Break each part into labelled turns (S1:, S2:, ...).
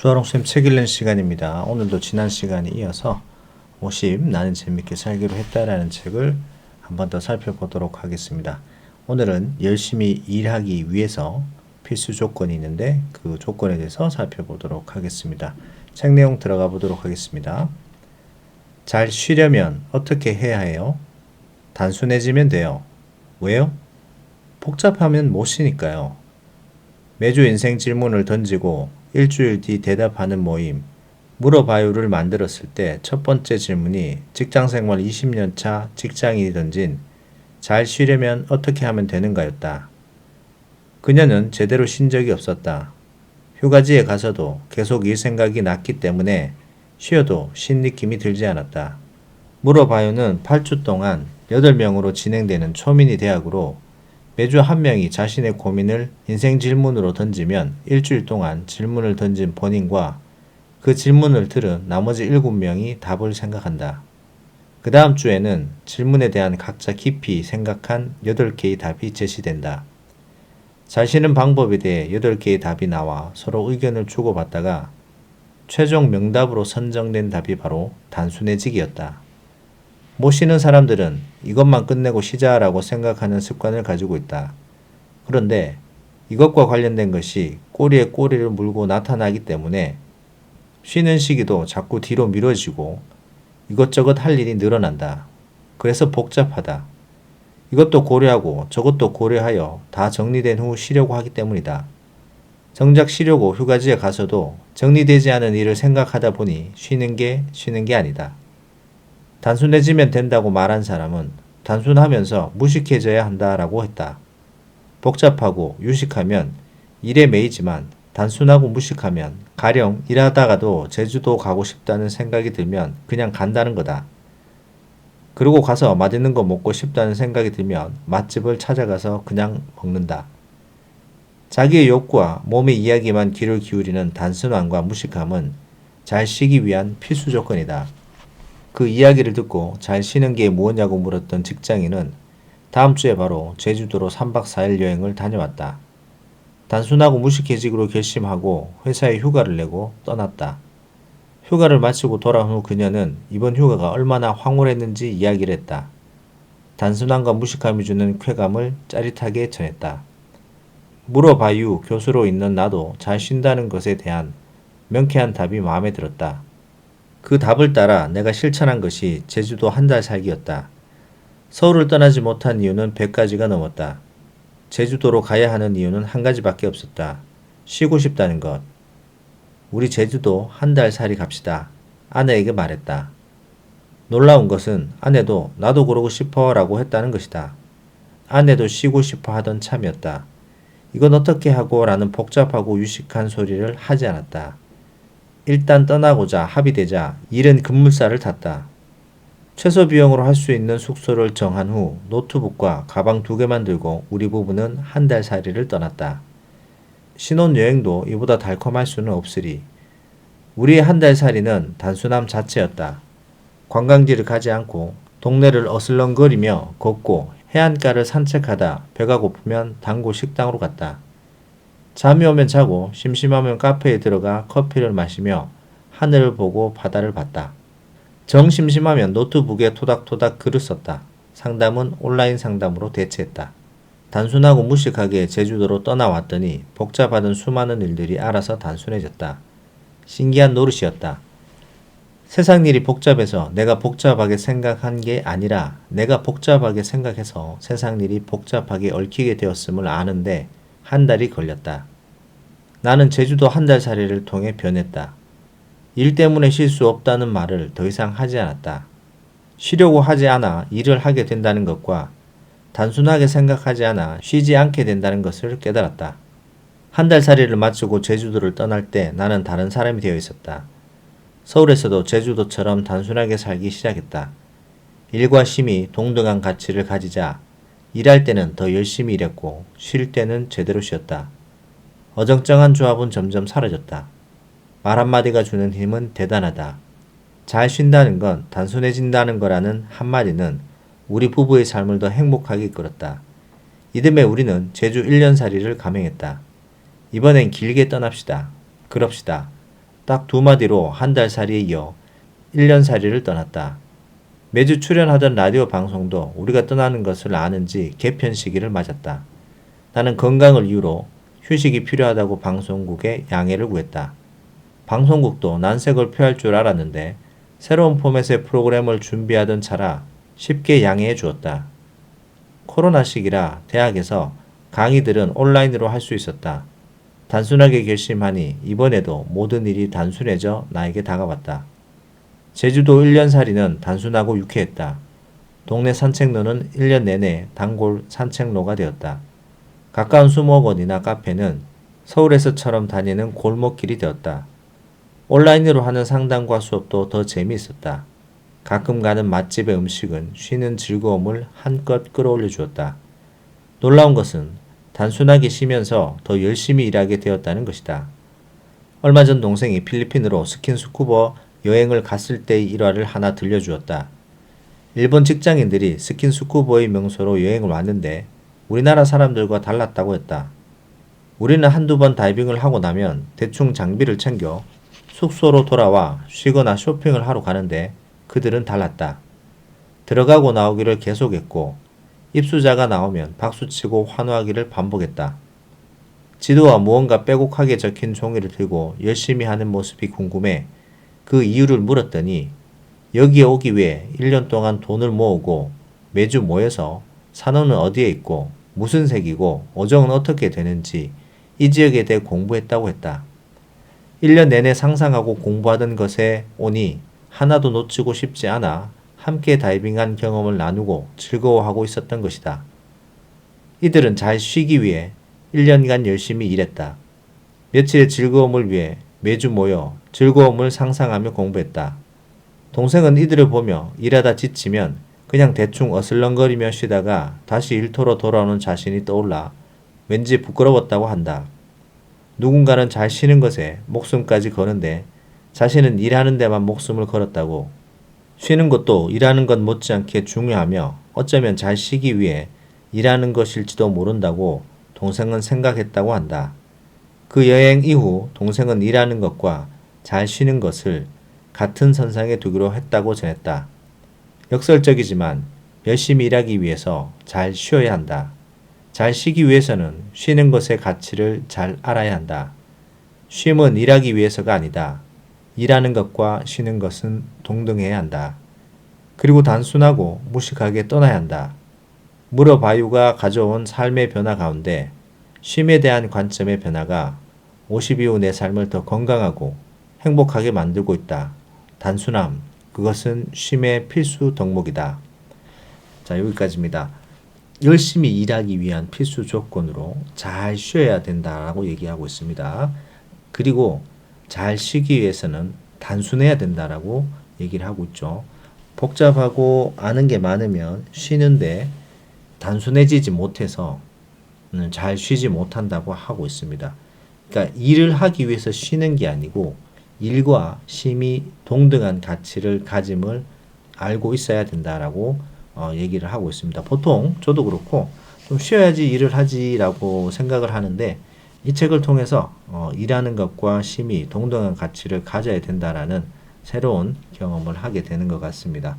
S1: 주아롱쌤 책 읽는 시간입니다. 오늘도 지난 시간에 이어서 50 나는 재밌게 살기로 했다라는 책을 한 번 더 살펴보도록 하겠습니다. 오늘은 열심히 일하기 위해서 필수 조건이 있는데 그 조건에 대해서 살펴보도록 하겠습니다. 책 내용 들어가 보도록 하겠습니다. 잘 쉬려면 어떻게 해야 해요? 단순해지면 돼요. 왜요? 복잡하면 못 쉬니까요. 매주 인생 질문을 던지고 일주일 뒤 대답하는 모임, 물어봐요를 만들었을 때 첫 번째 질문이 직장생활 20년 차 직장인이 던진 잘 쉬려면 어떻게 하면 되는가였다. 그녀는 제대로 쉰 적이 없었다. 휴가지에 가서도 계속 일 생각이 났기 때문에 쉬어도 쉰 느낌이 들지 않았다. 물어봐요는 8주 동안 8명으로 진행되는 초미니 대학으로 매주 한 명이 자신의 고민을 인생 질문으로 던지면 일주일 동안 질문을 던진 본인과 그 질문을 들은 나머지 7명이 답을 생각한다. 그 다음 주에는 질문에 대한 각자 깊이 생각한 8개의 답이 제시된다. 잘 쉬는 방법에 대해 8개의 답이 나와 서로 의견을 주고받다가 최종 명답으로 선정된 답이 바로 단순해지기였다. 못 쉬는 사람들은 이것만 끝내고 쉬자라고 생각하는 습관을 가지고 있다. 그런데 이것과 관련된 것이 꼬리에 꼬리를 물고 나타나기 때문에 쉬는 시기도 자꾸 뒤로 미뤄지고 이것저것 할 일이 늘어난다. 그래서 복잡하다. 이것도 고려하고 저것도 고려하여 다 정리된 후 쉬려고 하기 때문이다. 정작 쉬려고 휴가지에 가서도 정리되지 않은 일을 생각하다 보니 쉬는 게 아니다. 단순해지면 된다고 말한 사람은 단순하면서 무식해져야 한다라고 했다. 복잡하고 유식하면 일에 매이지만 단순하고 무식하면 가령 일하다가도 제주도 가고 싶다는 생각이 들면 그냥 간다는 거다. 그리고 가서 맛있는 거 먹고 싶다는 생각이 들면 맛집을 찾아가서 그냥 먹는다. 자기의 욕구와 몸의 이야기만 귀를 기울이는 단순함과 무식함은 잘 쉬기 위한 필수 조건이다. 그 이야기를 듣고 잘 쉬는 게 뭐냐고 물었던 직장인은 다음 주에 바로 제주도로 3박 4일 여행을 다녀왔다. 단순하고 무식해지기로 결심하고 회사에 휴가를 내고 떠났다. 휴가를 마치고 돌아온 후 그녀는 이번 휴가가 얼마나 황홀했는지 이야기를 했다. 단순함과 무식함이 주는 쾌감을 짜릿하게 전했다. 물어봐유 교수로 있는 나도 잘 쉰다는 것에 대한 명쾌한 답이 마음에 들었다. 그 답을 따라 내가 실천한 것이 제주도 한 달 살기였다. 서울을 떠나지 못한 이유는 100가지가 넘었다. 제주도로 가야 하는 이유는 한 가지밖에 없었다. 쉬고 싶다는 것. 우리 제주도 한 달 살이 갑시다. 아내에게 말했다. 놀라운 것은 아내도 나도 그러고 싶어 라고 했다는 것이다. 아내도 쉬고 싶어 하던 참이었다. 이건 어떻게 하고 라는 복잡하고 유식한 소리를 하지 않았다. 일단 떠나고자 합의되자 일은 급물살을 탔다. 최소 비용으로 할 수 있는 숙소를 정한 후 노트북과 가방 2개만 들고 우리 부부는 한 달 살이를 떠났다. 신혼여행도 이보다 달콤할 수는 없으리. 우리의 한 달 살이는 단순함 자체였다. 관광지를 가지 않고 동네를 어슬렁거리며 걷고 해안가를 산책하다 배가 고프면 단골 식당으로 갔다. 잠이 오면 자고 심심하면 카페에 들어가 커피를 마시며 하늘을 보고 바다를 봤다. 정 심심하면 노트북에 토닥토닥 글을 썼다. 상담은 온라인 상담으로 대체했다. 단순하고 무식하게 제주도로 떠나왔더니 복잡하던 수많은 일들이 알아서 단순해졌다. 신기한 노릇이었다. 세상 일이 복잡해서 내가 복잡하게 생각한 게 아니라 내가 복잡하게 생각해서 세상 일이 복잡하게 얽히게 되었음을 아는데 한 달이 걸렸다. 나는 제주도 한 달 살이를 통해 변했다. 일 때문에 쉴 수 없다는 말을 더 이상 하지 않았다. 쉬려고 하지 않아 일을 하게 된다는 것과 단순하게 생각하지 않아 쉬지 않게 된다는 것을 깨달았다. 한 달 살이를 마치고 제주도를 떠날 때 나는 다른 사람이 되어 있었다. 서울에서도 제주도처럼 단순하게 살기 시작했다. 일과 쉼이 동등한 가치를 가지자 일할 때는 더 열심히 일했고 쉴 때는 제대로 쉬었다. 어정쩡한 조합은 점점 사라졌다. 말 한마디가 주는 힘은 대단하다. 잘 쉰다는 건 단순해진다는 거라는 한마디는 우리 부부의 삶을 더 행복하게 이끌었다. 이듬해 우리는 제주 1년살이를 감행했다. 이번엔 길게 떠납시다. 그럽시다. 딱 두 마디로 한 달 살이에 이어 1년 살이를 떠났다. 매주 출연하던 라디오 방송도 우리가 떠나는 것을 아는지 개편 시기를 맞았다. 나는 건강을 이유로 휴식이 필요하다고 방송국에 양해를 구했다. 방송국도 난색을 표할 줄 알았는데 새로운 포맷의 프로그램을 준비하던 차라 쉽게 양해해 주었다. 코로나 시기라 대학에서 강의들은 온라인으로 할 수 있었다. 단순하게 결심하니 이번에도 모든 일이 단순해져 나에게 다가왔다. 제주도 1년살이는 단순하고 유쾌했다. 동네 산책로는 1년 내내 단골 산책로가 되었다. 가까운 수목원이나 카페는 서울에서처럼 다니는 골목길이 되었다. 온라인으로 하는 상담과 수업도 더 재미있었다. 가끔 가는 맛집의 음식은 쉬는 즐거움을 한껏 끌어올려 주었다. 놀라운 것은 단순하게 쉬면서 더 열심히 일하게 되었다는 것이다. 얼마 전 동생이 필리핀으로 스킨스쿠버 여행을 갔을 때의 일화를 하나 들려주었다. 일본 직장인들이 스킨스쿠버의 명소로 여행을 왔는데 우리나라 사람들과 달랐다고 했다. 우리는 한두 번 다이빙을 하고 나면 대충 장비를 챙겨 숙소로 돌아와 쉬거나 쇼핑을 하러 가는데 그들은 달랐다. 들어가고 나오기를 계속했고 입수자가 나오면 박수치고 환호하기를 반복했다. 지도와 무언가 빼곡하게 적힌 종이를 들고 열심히 하는 모습이 궁금해 그 이유를 물었더니 여기에 오기 위해 1년 동안 돈을 모으고 매주 모여서 산호는 어디에 있고 무슨 색이고 오정은 어떻게 되는지 이 지역에 대해 공부했다고 했다. 1년 내내 상상하고 공부하던 것에 오니 하나도 놓치고 싶지 않아 함께 다이빙한 경험을 나누고 즐거워하고 있었던 것이다. 이들은 잘 쉬기 위해 1년간 열심히 일했다. 며칠의 즐거움을 위해 매주 모여 즐거움을 상상하며 공부했다. 동생은 이들을 보며 일하다 지치면 그냥 대충 어슬렁거리며 쉬다가 다시 일터로 돌아오는 자신이 떠올라 왠지 부끄러웠다고 한다. 누군가는 잘 쉬는 것에 목숨까지 거는데 자신은 일하는 데만 목숨을 걸었다고. 쉬는 것도 일하는 것 못지않게 중요하며 어쩌면 잘 쉬기 위해 일하는 것일지도 모른다고 동생은 생각했다고 한다. 그 여행 이후 동생은 일하는 것과 잘 쉬는 것을 같은 선상에 두기로 했다고 전했다. 역설적이지만 열심히 일하기 위해서 잘 쉬어야 한다. 잘 쉬기 위해서는 쉬는 것의 가치를 잘 알아야 한다. 쉼은 일하기 위해서가 아니다. 일하는 것과 쉬는 것은 동등해야 한다. 그리고 단순하고 무식하게 떠나야 한다. 물어바유가 가져온 삶의 변화 가운데 쉼에 대한 관점의 변화가 50 이후 내 삶을 더 건강하고 행복하게 만들고 있다. 단순함, 그것은 쉼의 필수 덕목이다. 자, 여기까지입니다. 열심히 일하기 위한 필수 조건으로 잘 쉬어야 된다라고 얘기하고 있습니다. 그리고 잘 쉬기 위해서는 단순해야 된다라고 얘기를 하고 있죠. 복잡하고 아는 게 많으면 쉬는데 단순해지지 못해서 잘 쉬지 못한다고 하고 있습니다. 그러니까 일을 하기 위해서 쉬는 게 아니고 일과 쉼이 동등한 가치를 가짐을 알고 있어야 된다라고 얘기를 하고 있습니다. 보통 저도 그렇고 좀 쉬어야지 일을 하지라고 생각을 하는데 이 책을 통해서 일하는 것과 쉼이 동등한 가치를 가져야 된다라는 새로운 경험을 하게 되는 것 같습니다.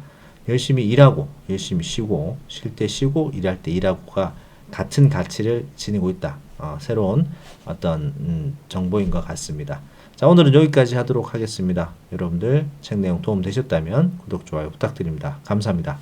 S1: 열심히 일하고 열심히 쉬고 쉴 때 쉬고 일할 때 일하고가 같은 가치를 지니고 있다. 새로운 어떤 정보인 것 같습니다. 자, 오늘은 여기까지 하도록 하겠습니다. 여러분들 책 내용 도움 되셨다면 구독, 좋아요 부탁드립니다. 감사합니다.